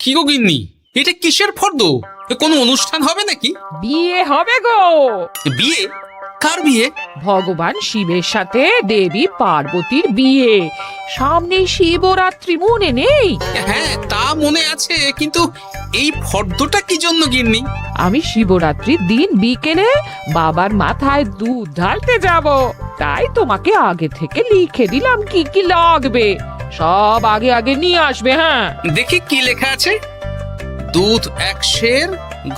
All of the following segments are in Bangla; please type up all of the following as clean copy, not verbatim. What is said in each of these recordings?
কি গো গিন্নি, এটা কিসের ফর্দ? কোনো অনুষ্ঠান হবে নাকি? বিয়ে হবে গো। বিয়ে? কার বিয়ে? ভগবান শিবের সাথে দেবী পার্বতীর বিয়ে। সামনে শিবরাত্রি, মনে নেই? হ্যাঁ, তা মনে আছে, কিন্তু এই ফর্দটা কি জন্য গিন্নি? আমি শিবরাত্রির দিন বিকেলে বাবার মাথায় দুধ ঢালতে যাব, তাই তোমাকে আগে থেকে লিখে দিলাম কি কি লাগবে। সব আগে আগে নিয়ে আসবে। হ্যাঁ, দেখি কি লেখা আছে। দুধ 1 সের,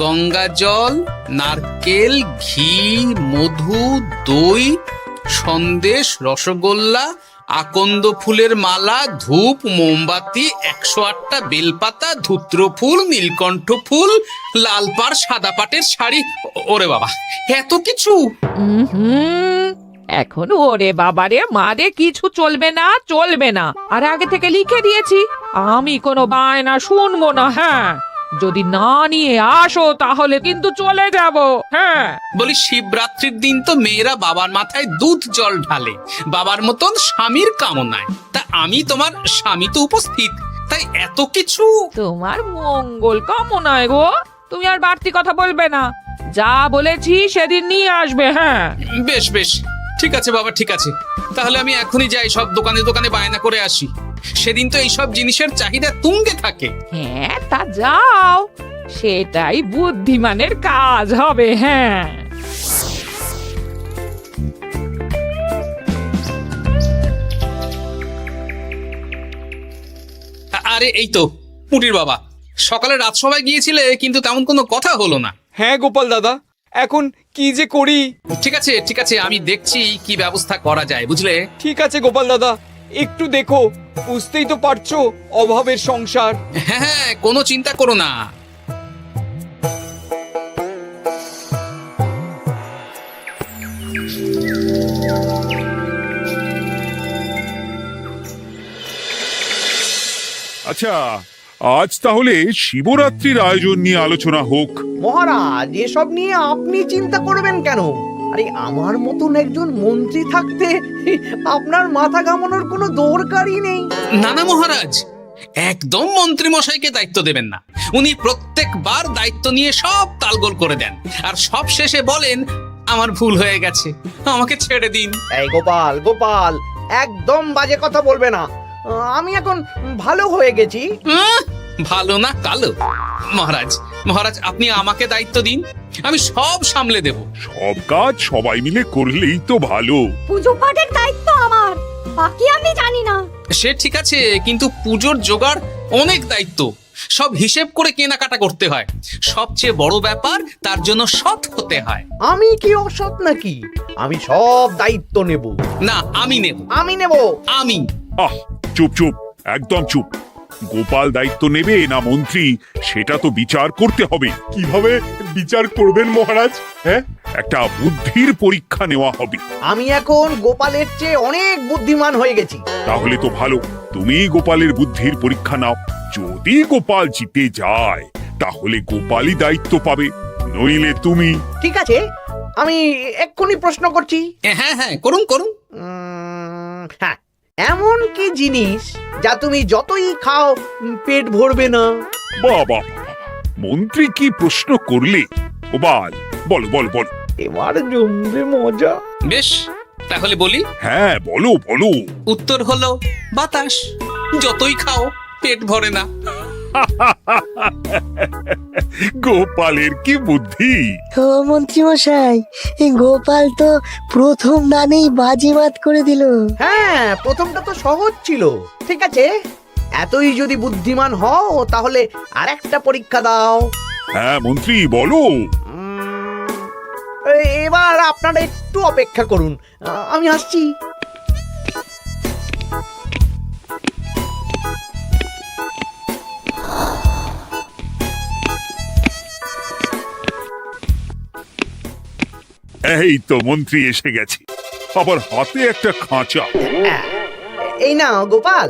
গঙ্গা জল, নারকেল, ঘি, মধু, দই, সন্দেশ, রসগোল্লা, আকন্দ ফুলের মালা, ধূপ, মোমবাতি, 108টা বেলপাতা, ধূত্র ফুল, নীলকণ্ঠ ফুল, লাল পাড় সাদা পাটের শাড়ি। ওরে বাবা, এত কিছু! হুম, এখন ওরে বাবারে মারে কিছু চলবে না, চলবে না। আর আগে থেকে লিখে দিয়েছি, আমি কোনো বায়না শুনবো না। হ্যাঁ, যদি না নিয়ে আসো তাহলে কিন্তু চলে যাব। হ্যাঁ, বলি, শিবরাত্রির দিন তো মেয়েরা বাবার মাথায় দুধ জল ঢালে বাবার মতন স্বামীর কামনায়। তা আমি তোমার স্বামী তো উপস্থিত, তাই এত কিছু। তোমার মঙ্গল কামনায় গো। তুমি আর বাড়তি কথা বলবে না, যা বলেছি সেদিন নিয়ে আসবে। হ্যাঁ, বেশ বেশ, ঠিক আছে বাবা, ঠিক আছে। তাহলে আমি এখনই যাই, সব দোকানে দোকানে বায়না করে আসি। সেদিন তো এইসব জিনিসের চাহিদা তুঙ্গে থাকে। হ্যাঁ, তা যাও, সেটাই বুদ্ধিমানের কাজ হবে। হ্যাঁ, আরে এই তো পুটির বাবা, সকালে রাজসভায় গিয়েছিলে কিন্তু তেমন কোনো কথা হলো না। হ্যাঁ গোপাল দাদা, এখন কি যে করি। ঠিক আছে ঠিক আছে, আমি দেখছি কি ব্যবস্থা করা যায়, বুঝলে। ঠিক আছে গোপাল দাদা, একটু দেখো, বুঝতেই তো পারছো অভাবের সংসার। হ্যাঁ হ্যাঁ, কোনো চিন্তা করো না। আচ্ছা, আজ তাহলে শিবরাত্রির আয়োজন নিয়ে আলোচনা হোক। মহারাজ, এসব নিয়ে আপনি চিন্তা করবেন কেন? আরে আমার মতন একজন মন্ত্রী থাকতে আপনার মাথা ঘামানোর কোনো দরকারই নেই। না না মহারাজ, একদম মন্ত্রী মশাইকে দায়িত্ব দেবেন না। উনি প্রত্যেকবার দায়িত্ব নিয়ে সব তালগোল করে দেন, আর সব শেষে বলেন আমার ভুল হয়ে গেছে, আমাকে ছেড়ে দিন। এই গোপাল গোপাল, একদম বাজে কথা বলবে না। আমি এখন ভালো হয়ে গেছি। ভালো না কালো? মহারাজ মহারাজ, আপনি আমাকে দায়িত্ব দিন, আমি সব সামলে দেব। সব কাজ সবাই মিলে করলেই তো ভালো। পুজো পাঠের দায়িত্ব আমার, বাকি আমি জানি না। সে ঠিক আছে, কিন্তু পুজোর জোগাড় অনেক দায়িত্ব, সব হিসেব করে কেনাকাটা করতে হয়। সবচেয়ে বড় ব্যাপার, তার জন্য সৎ হতে হয়। আমি কি অসৎ নাকি? আমি সব দায়িত্ব নেব। না, আমি নেব। আমি নেব। আমি। আহ, চুপ চুপ, একদম চুপ। গোপাল দায়িত্ব নেবে না মন্ত্রী, সেটা তো বিচার করতে হবে। কিভাবে বিচার করবেন মহারাজ? হ্যাঁ, একটা বুদ্ধির পরীক্ষা নেওয়া হবে। আমি এখন গোপালের চেয়ে অনেক বুদ্ধিমান হয়ে গেছি। তাহলে তো ভালো, তুমি গোপালের বুদ্ধির পরীক্ষা নাও। যদি গোপাল জিতে যায় তাহলে গোপালই দায়িত্ব পাবে, নইলে তুমি। ঠিক আছে, আমি এক্ষুনি প্রশ্ন করছি। হ্যাঁ হ্যাঁ, করুন করুন। হ্যাঁ, এমন কি জিনিস যা তুমি যতই খাও পেট ভরবে না? বাবা, মন্ত্রী কি প্রশ্ন করলে! গোপাল, বলো বলো বলো। এবার জমবে মজা। বেশ, তাহলে বলি। হ্যাঁ, বলো বলো। উত্তর হলো বাতাস। যতই খাও পেট ভরে না। গোপালের কি বুদ্ধি! ও মন্ত্রী মশাই, গোপাল তো প্রথম দানেই বাজিমাত করে দিল। হ্যাঁ, প্রথমটা তো সহজ ছিল। ঠিক আছে, এতই যদি বুদ্ধিমান হও তাহলে আরেকটা পরীক্ষা দাও। হ্যাঁ মন্ত্রী, বলো। এবার আপনারা একটু অপেক্ষা করুন, আমি আসছি। এই তো মন্ত্রী এসে গেছে, আবার হাতে একটা খাঁচা। এই নাও গোপাল,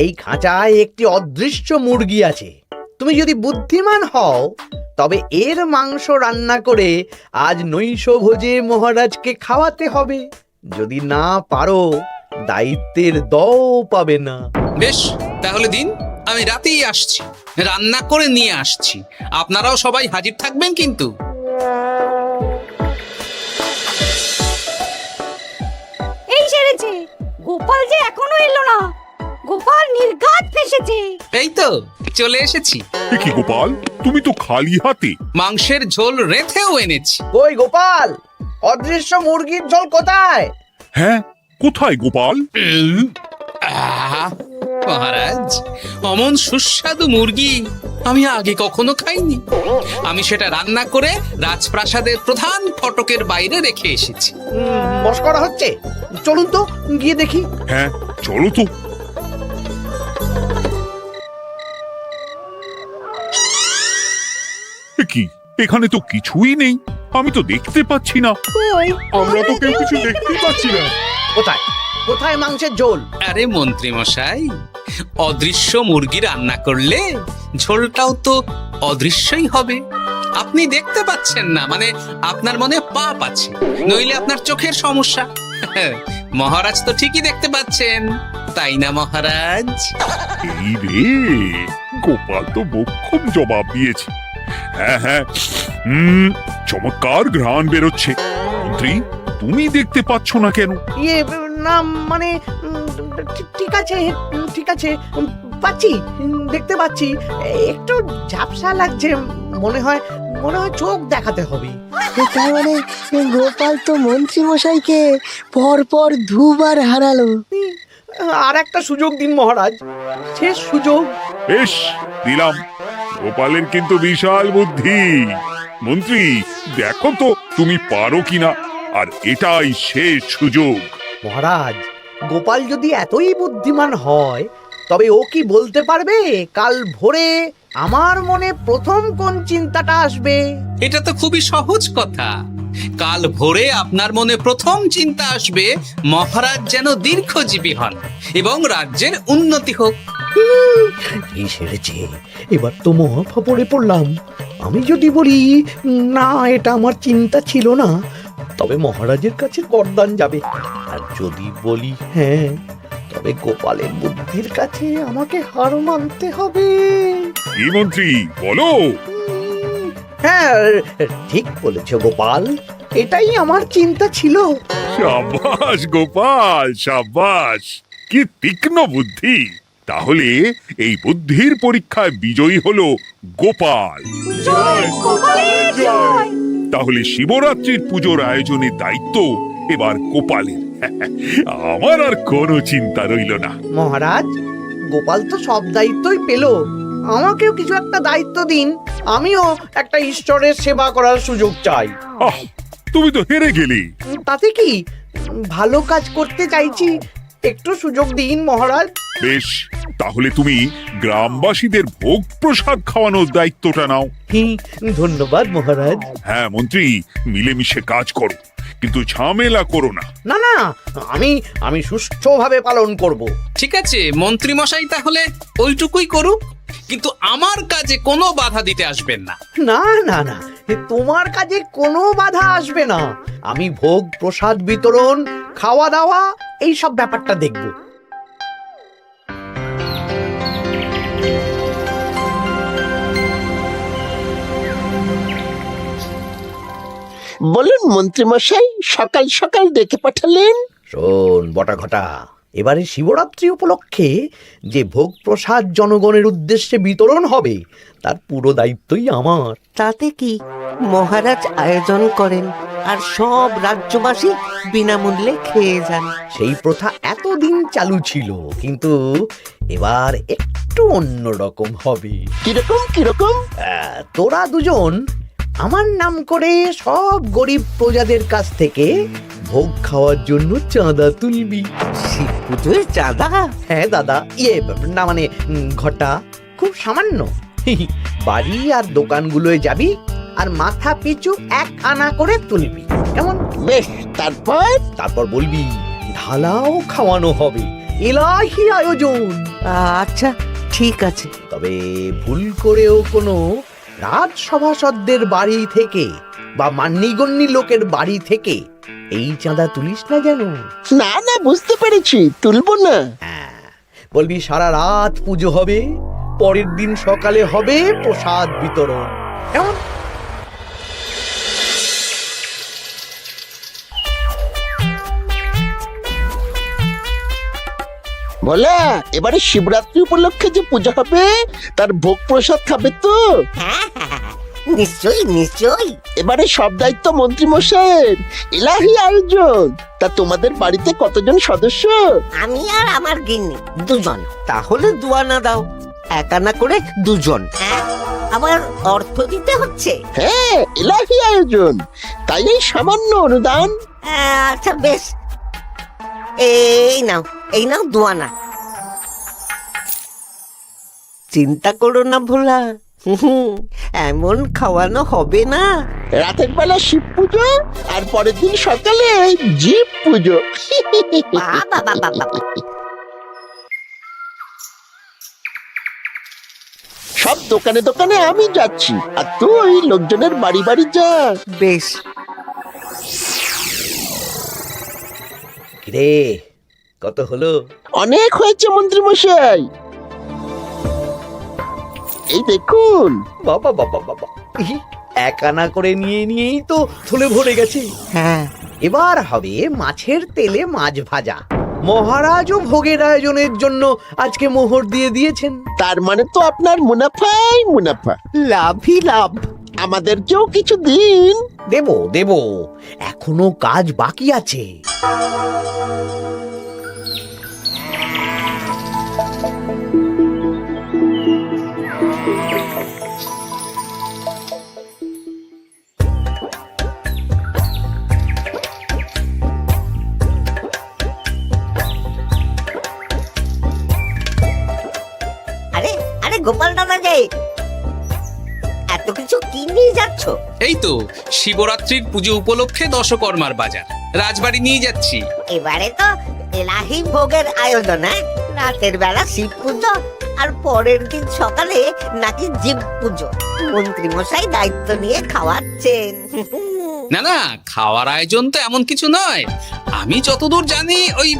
এই খাঁচায় একটি অদৃশ্য মুরগি আছে। তুমি যদি বুদ্ধিমান হও তবে এর মাংস রান্না করে আজ নৈশভোজে মহারাজকে খাওয়াতে হবে। যদি না পারো, দায়িত্বের দও পাবে না। বেশ, তাহলে দিন, আমি রাতেই আসছি, রান্না করে নিয়ে আসছি। আপনারাও সবাই হাজির থাকবেন কিন্তু। এই সেরেছে, গোপাল যে এখনো এলো না। গোপাল নির্ঘাত ফেসেছে। এই তো চলে এসেছি, এ কি গোপাল, তুমি তো খালি হাতে। মাংসের ঝোল রেঁধেও এনেছি। কই গোপাল, অদৃশ্য মুরগির ঝোল কোথায়? হ্যাঁ, কোথায় গোপাল? আহ, মহারাজ, অমন সুস্বাদু মুরগি আমি আগে কখনো খাইনি। আমি সেটা রান্না করে রাজপ্রাসাদের প্রধান ফটকের বাইরে রেখে এসেছি। মস্করা হচ্ছে, চলুন তো গিয়ে দেখি। হ্যাঁ, চলো তো। এ কি, এখানে তো কিছুই নেই, আমি তো দেখতে পাচ্ছি না। কই, আমরা তো কেউ কিছু দেখতেই পাচ্ছি না। কোথায় কোথায় মাংসের ঝোল? আরে মন্ত্রী মশাই, অদৃশ্য মুরগি রান্না করলে ঝোলটাও তো অদৃশ্যই হবে। আপনি দেখতে পাচ্ছেন না, মানে আপনার মনে পাপ আছে, নইলে আপনার চোখের সমস্যা। মহারাজ তো ঠিকই দেখতে পাচ্ছেন, তাই না মহারাজ? এই রে, গোপাল তো মোক্ষম জবাব দিয়েছে। হ্যাঁ হ্যাঁ, চমৎকার ঘ্রাণ বেরোচ্ছে। মন্ত্রী, তুমি দেখতে পাচ্ছ না কেন? ইয়ে না, মানে ঠিক আছে, ঠিক আছে, পাচ্ছি, দেখতে পাচ্ছি। একটু ঝাপসা লাগছে, মনে হয় চোখ দেখাতে হবে। তার মানে গোপাল তো মন্ত্রী মশাইকে পরপর দুবার হারালো। আর একটা সুযোগ দিন মহারাজ, শেষ সুযোগ। বেশ, দিলাম। গোপালের কিন্তু বিশাল বুদ্ধি। মন্ত্রী, দেখো তো তুমি পারো কিনা, আর এটাই শেষ সুযোগ। মহারাজ, গোপাল যদি এতই বুদ্ধিমান হয়, তবে ও কি বলতে পারবে কাল ভোরে আমার মনে প্রথম কোন চিন্তাটা আসবে? এটা তো খুবই সহজ কথা। কাল ভোরে আপনার মনে প্রথম চিন্তা আসবে মহারাজ যেন দীর্ঘজীবী হন এবং রাজ্যের উন্নতি হোক। এই সেরেছে, এবার তো মহা ফাপড়ে পড়লাম। আমি যদি বলি না, এটা আমার চিন্তা ছিল না, তবে মহারাজের কাছে গর্দান যাবে। আর যদি বলি হ্যাঁ, তবে গোপালের বুদ্ধির কাছে আমাকে হার মানতে হবে। এই মন্ত্রী, বলো। হ্যাঁ, ঠিক বলেছ গোপাল, এটাই আমার চিন্তা ছিল। সাবাস গোপাল, সাবাস, কি তীক্ষ্ণ বুদ্ধি। তাহলে এই বুদ্ধির পরীক্ষায় বিজয়ী হলো গোপাল। জয় গোপালের জয়। তাহলে শিবরাত্রির পুজোর আয়োজনের দায়িত্ব এবার গোপালের। আমার আর কোনো চিন্তা রইল না। মহারাজ, গোপাল তো সব দায়িত্বই পেল, আমাকেও কিছু একটা দায়িত্ব দিন। আমিও একটা ঈশ্বরের সেবা করার সুযোগ চাই। আহ, তুমি তো হেরে গেলে। তাতে কি, ভালো কাজ করতে চাইছি, একটু সুযোগ দিন মহারাজ। বেশ, তাহলে তুমি গ্রামবাসীদের ভোগ প্রসাদ খাওয়ানোর দায়িত্বটা নাও। ধন্যবাদ মহারাজ। হ্যাঁ মন্ত্রী, মিলেমিশে কাজ করো, কিন্তু ঝামেলা করো না। না না, আমি সুষ্ঠুভাবে পালন করব। ঠিক আছে মন্ত্রী মশাই, তাহলে ওইটুকুই করুক, কিন্তু আমার কাজে কোনো বাধা দিতে আসবেন না। না না না, তোমার কাজে কোনো বাধা আসবে না। আমি ভোগ প্রসাদ বিতরণ, খাওয়া দাওয়া, এই সব ব্যাপারটা দেখব। বলুন মন্ত্রীমশাই, সকাল সকাল ডেকে পাঠালেন। শোন বটা ঘটা, এবারে শিবরাত্রি উপলক্ষে যে ভোগ প্রসাদ জনগণের উদ্দেশ্যে বিতরণ হবে, তার পুরো দায়িত্বই আমার। তাতে কি, মহারাজ আয়োজন করেন আর সব রাজ্যবাসী বিনামূল্যে খেয়ে যান। সেই প্রথা এতদিন চালু ছিল, কিন্তু এবার একটু অন্যরকম হবে। কিরকম কিরকম? তোরা দুজন আমার নাম করে সব গরিব প্রজাদের কাছ থেকে ভোগ খাওয়ার জন্য চাঁদা তুলবি। শিব পুজোয় চাঁদা? হ্যাঁ দাদা, না মানে ঘটা, খুব সামান্য। বাড়ি আর দোকানগুলোয় যাবি আর মাথা পিছু 1 আনা করে তুলবি, কেমন? বেশ, তারপর বলবি ঢালাও খাওয়ানো হবে, এলাহি আয়োজন। আচ্ছা ঠিক আছে। তবে ভুল করেও কোনো রাজসভাসদদের বাড়ি থেকে বা মান্যিগণ্যি লোকের বাড়ি থেকে এই চাঁদা তুলিস না যেন। না না, বুঝতে পেরেছি, তুলবো না। বলবি সারা রাত পুজো হবে, পরের দিন সকালে হবে প্রসাদ বিতরণ। কেমন? বলা, এবারে শিবরাত্রি উপলক্ষে যে পূজা হবে তার ভোগ প্রসাদ খাবে তো? নিশ্চয়ই নিশ্চয়ই। এবারে সব দায়িত্ব মন্ত্রী মশাইয়ের, এলাহি আয়োজন। তা তোমাদের বাড়িতে কতজন সদস্য? আমি আর আমার গিন্নি দুজন। তাহলে দুয়ানা দাও, এক আনা করে দুজন। আবার অর্থ দিতে হচ্ছে? হ্যাঁ, এলাহি আয়োজন, তাই এই সামান্য অনুদান। আচ্ছা বেশ, এই নাও দুয়ানা। চিন্তা করো না ভোলা, এমন খাওয়ানো হবে না। রাতের বেলা শিব পুজো আর পরের দিন সকালে জীব পুজো। বাবা বাবা বাবা, সব দোকানে দোকানে আমি যাচ্ছি, আর তুই লোকজনের বাড়ি বাড়ি যা। বেশ। রে কত হলো? অনেক হয়েছে মন্ত্রী মশাই, এই দেখুন। বাবা বাবা বাবা, এক আনা করে নিয়েই তো থলে ভরে গেছে। হ্যাঁ, এবার হবে মাছের তেলে মাছ ভাজা। মহারাজও ভোগের আয়োজনের জন্য আজকে মোহর দিয়ে দিয়েছেন। তার মানে তো আপনার মুনাফাই মুনাফা, লাভই লাভ। আমাদেরকেও কিছু দিন। দেব দেব, এখনো কাজ বাকি আছে। আরে আরে গোপাল দাদা যে, এত কিছু কি নিয়ে যাচ্ছ? এই তো শিবরাত্রির পুজো উপলক্ষে দশকর্মার বাজার রাজবাড়ি নিয়ে যাচ্ছি। এবারে তো এলাহি ভোগের আয়োজন। রাতের বেলা শিব পুজো আর পরের দিন সকালে নাকি জীব পুজো। মন্ত্রী মশাই দায়িত্ব নিয়ে খাওয়াচ্ছেন। না না, খাওয়ার আয়োজন তো এমন কিছু নয়। আমি যতদূর জানি ওই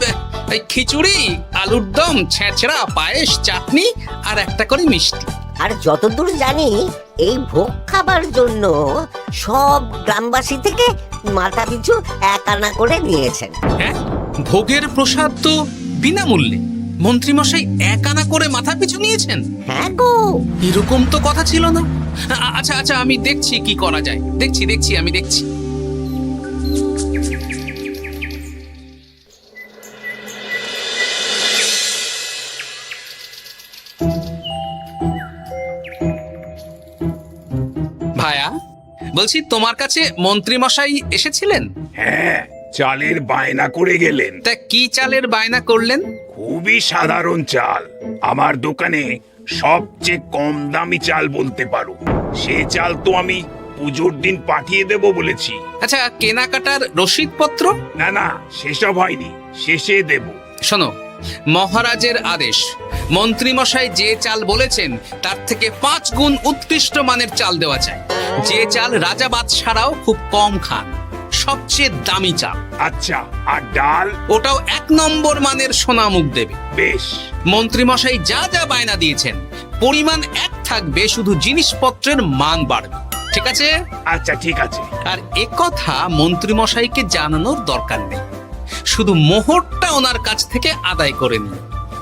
খিচুড়ি, আলুর দম, ছেঁচড়া, পায়েস, চাটনি আর একটা করে মিষ্টি। আর যতদূর জানি এই ভোগ খাবার জন্য সব গ্রামবাসী থেকে মাথা পিছু এক আনা করে নিয়েছেন। হ্যাঁ, ভোগের প্রসাদ তো বিনামূল্যে। মন্ত্রীমশাই এক আনা করে মাথা পিছু নিয়েছেন? হ্যাঁ গো, এরকম তো কথা ছিল না। আচ্ছা আচ্ছা, আমি দেখছি কি করা যায়। দেখছি আমি দেখছি। ভায়া, বলছি তোমার কাছে মন্ত্রীমশাই এসেছিলেন? হ্যাঁ, চালের বায়না করে গেলেন। তা কি চালের বায়না করলেন? খুবই সাধারণ চাল, আমার দোকানে সবচেয়ে কম দামি চাল বলতে পারো। সে চাল তো আমি পুজোর দিন পাঠিয়ে দেব বলেছি। আচ্ছা, কেনাকাটার রসিদপত্র? না না, সেসব হয়নি, শেষে দেব। শোনো, মহারাজের আদেশ, মন্ত্রীমশাই যে চাল বলেছেন তার থেকে 5 গুণ উৎকৃষ্ট মানের চাল দেওয়া চাই। যে চাল রাজা বাদশারাও খুব কম খান, সবচেয়ে দামি চাল। আচ্ছা, আর ডাল? ওটাও 1 নম্বর মানের সোনামুখ দেবে। বেশ। মন্ত্রীমশাই যা যা বায়না দিয়েছেন পরিমাণ এক থাকবে, শুধু জিনিসপত্রের মান বাড়বে। ঠিক আছে? আচ্ছা ঠিক আছে। আর একথা মন্ত্রীমশাইকে জানানোর দরকার নেই, শুধু মোহরটা ওনার কাছ থেকে আদায় করে নিন।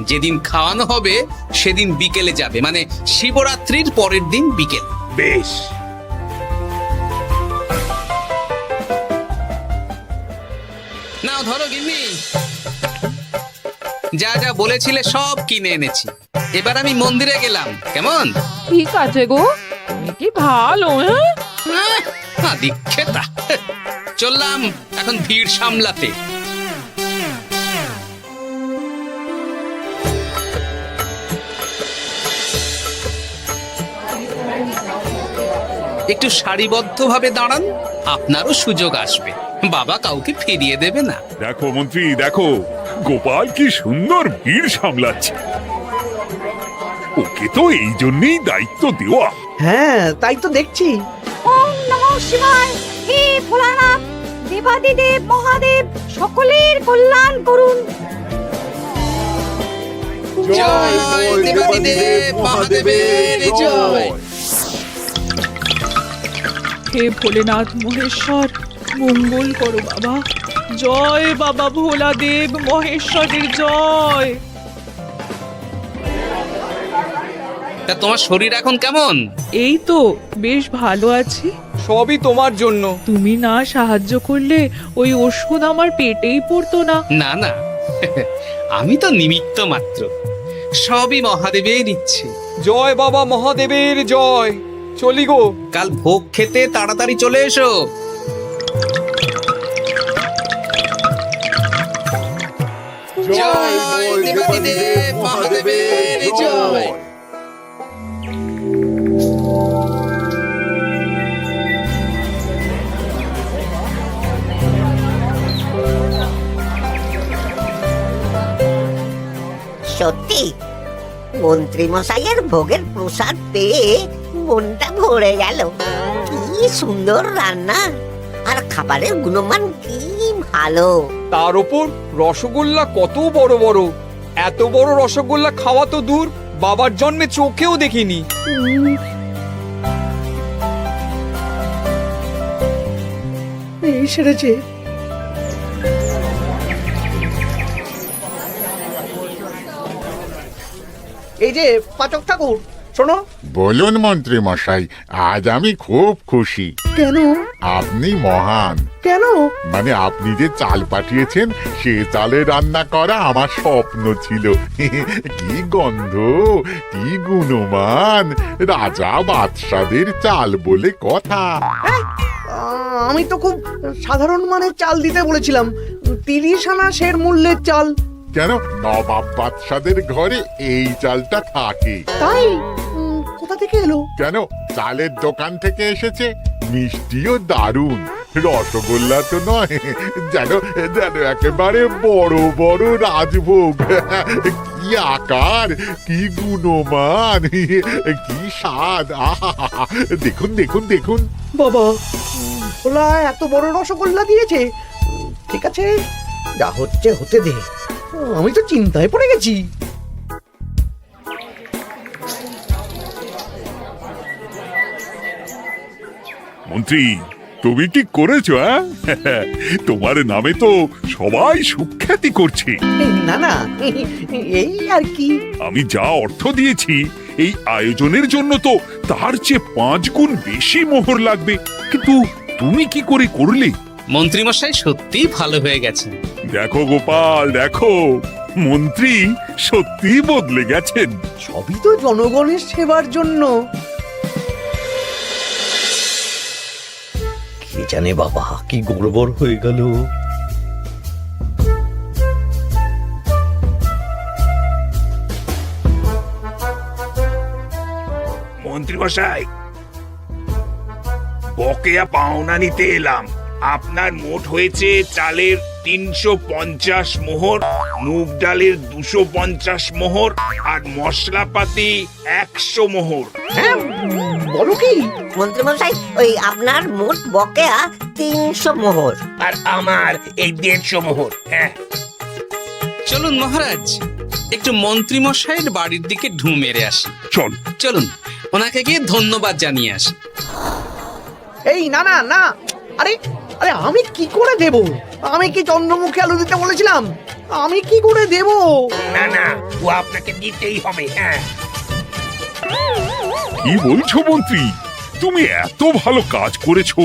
যেদিন খাওয়ানো হবে সেদিন বিকেলে যাবে, মানে শিবরাত্রির পরের দিন বিকেল। বেশ। নাও ধরো গিন্নি, যা যা বলেছিলে সব কিনে এনেছি। এবার আমি মন্দিরে গেলাম, কেমন? ঠিক আছে গো, তুমি কি ভালো। দীক্ষেতা, চললাম এখন ভিড় সামলাতে। একটু সারিবদ্ধভাবে দাঁড়ান, আপনারও সুযোগ আসবে। বাবা কাউকে ফিরিয়ে দেবে না। দেখো মন্ত্রী, দেখো গোপাল কি সুন্দর ভিড় সামলাচ্ছে। ওকে তো এই জন্যই দায়িত্ব দেওয়া। হ্যাঁ, তাই তো দেখছি। ওম নমঃ শিবায়। হে ভোলানাথ, দেবাদিদেব মহাদেব সকলের কল্যাণ করুন। জয় দেবাদিদেব মহাদেবের জয়। হে ভোলেনাথ মহেশ্বর, মঙ্গল করো বাবা। জয় বাবা ভোলাদেব মহেশ্বরের জয়। তা তোমার শরীর এখন কেমন? এই তো বেশ ভালো আছি। সবই তোমার জন্য। তুমি না সাহায্য করলে ওই ওষুধ আমার পেটেই পড়তো না। না না, আমি তো নিমিত্ত মাত্র, সবই মহাদেবের ইচ্ছে। জয় বাবা মহাদেবের জয়। চলি গো। কাল ভোগ খেতে তাড়াতাড়ি চলে এসো। জয় দেবাদিদেব মহাদেবের জয়। সত্যি মন্ত্রী মশাইয়ের ভোগের প্রসাদ পেয়ে মনটা ভরে গেল। কি সুন্দর রান্না, আর খাবারের গুণমান কি ভালো। তার উপর রসগোল্লা কত বড় বড়। এত বড় রসগোল্লা খাওয়া তো দূর, বাবার জন্মে চোখেও দেখিনি। এই সেরেছে। এই যে পাচক ঠাকুর, শোনো। বলুন মন্ত্রী মশাই, আজ আমি খুব খুশি। কেন? আপনি মহান। কেন? মানে আপনি যে চাল পাঠিয়েছেন সে চালে রান্না করা আমার স্বপ্ন ছিল। কি গন্ধ, কি গুণমান, রাজা বাদশাদের চাল বলে কথা। আমি তো খুব সাধারণ মানের চাল দিতে বলেছিলাম, 30 আনা সের মূল্যের চাল। কেন, নবাব বাদশাদের ঘরে এই চালটা থাকে। তাই? কোথা থেকে এলো? কেন, চালের দোকান থেকে এসেছে। মিষ্টিও দারুণ, রসগোল্লা তো নয়, যেন যেন একেবারে বড় বড় রাজভোগ। কি আকার, কি গুণমান, কি স্বাদ। আহা, দেখুন দেখুন দেখুন। বাবা, ভোলা এত বড় রসগোল্লা দিয়েছে। ঠিক আছে, যা হচ্ছে হতে দে। আমি তো চিন্তায় পড়ে গেছি। মন্ত্রী, তুমি কি করেছো? তোমার নামে তো সবাই সুখ্যাতি করছে। না না, এই আর কি। আমি যা অর্থ দিয়েছি এই আয়োজনের জন্য তো তার চেয়ে 5 গুণ বেশি মোহর লাগবে, কিন্তু তুমি কি করে করলে? মন্ত্রীমশাই সত্যিই ভালো হয়ে গেছেন। দেখো গোপাল, দেখো মন্ত্রী সত্যি বদলে গেছেন। সবই তো জনগণের সেবার জন্য। কে জানে বাবা, কি গড়বড় হয়ে গেল। মন্ত্রী মশাই, বকেয়া পাওনা নিতে এলাম। আপনার মোট হয়েছে চালের 350 মোহর, মুগ ডালের 250 মোহর, আর মশলাপাতি 100 মোহর। হ্যাঁ, বলো কি? মন্ত্রী মশাই, ওই আপনার মোট বকেয়া 300 মোহর। আর আমার এই 150 মোহর। হ্যাঁ, চলুন মহারাজ, একটু মন্ত্রীমশাইয়ের বাড়ির দিকে ঢু মেরে আসি। চল। চলুন, ওনাকে গিয়ে ধন্যবাদ জানিয়ে আসি। এই না না না, আরে আরে আমি কি করে দেব? আমি কি চন্দ্রমুখী আলু দিতে বলেছিলাম? আমি কি করে দেব? না না, ও আপনাকে দিতেই হবে। হ্যাঁ, কি বলছো মন্ত্রী? তুমি এত ভালো কাজ করেছো,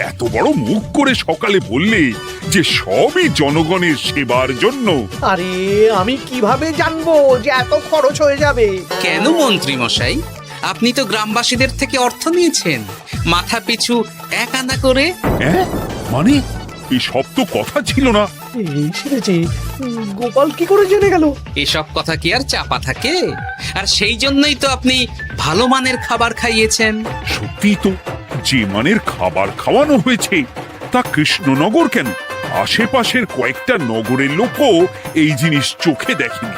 এত বড় মুখ করে সকালে বললে যে সবই জনগণের সেবার জন্য। আরে আমি কিভাবে জানবো যে এত খরচ হয়ে যাবে? কেন মন্ত্রীমশাই, আপনি তো গ্রামবাসীদের থেকে অর্থ নিয়েছেন, মাথা পিছু 1 আনা করে। মানে এই সব তো কথা ছিল না। এই সেরেছে, গোপাল কি করে জেনে গেল? এসব কথা কি আর চাপা থাকে? আর সেই জন্যই তো আপনি ভালো মানের খাবার খাইয়েছেন। সত্যি তো, যে মানের খাবার খাওয়ানো হয়েছে তা কৃষ্ণনগর কেন, আশেপাশের কয়েকটা নগরের লোকও এই জিনিস চোখে দেখেনি,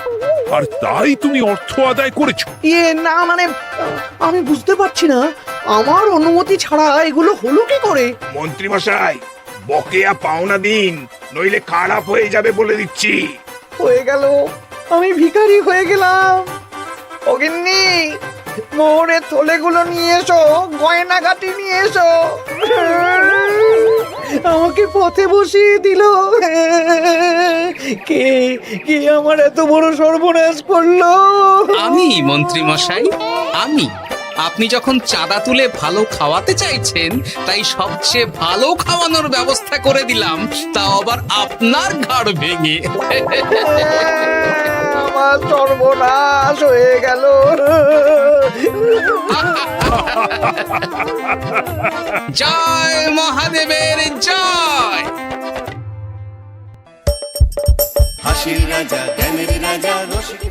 আর তাই তুমি অর্থ আদায় করেছো। না মানে, আমি বুঝতে পারছি না, আমার অনুমতি ছাড়া এগুলো হলো কি করে? মন্ত্রী মশাই, বকেয়া পাওনা দিন, নইলে খারাপ হয়ে যাবে বলে দিচ্ছি। হয়ে গেল, আমি ভিখারি হয়ে গেলাম। অগিন্নি, মোহরের থলেগুলো নিয়ে এসো, গয়নাগাটি নিয়ে এসো। আমাকে পথে বসিয়ে দিল। কে কে আমার এত বড় সর্বনাশ করলো? আমি মন্ত্রী মশাই, আমি। আপনি যখন চাঁদা তুলে ভালো খাওয়াতে চাইছেন, তাই সবচেয়ে ভালো খাওয়ানোর ব্যবস্থা করে দিলাম, তাও আবার আপনার ঘাড় ভেঙে। আমার সর্বনাশ হয়ে গেল। জয় মহাদেবের জয়। হাসির রাজা, জ্ঞানের রাজা, রসিক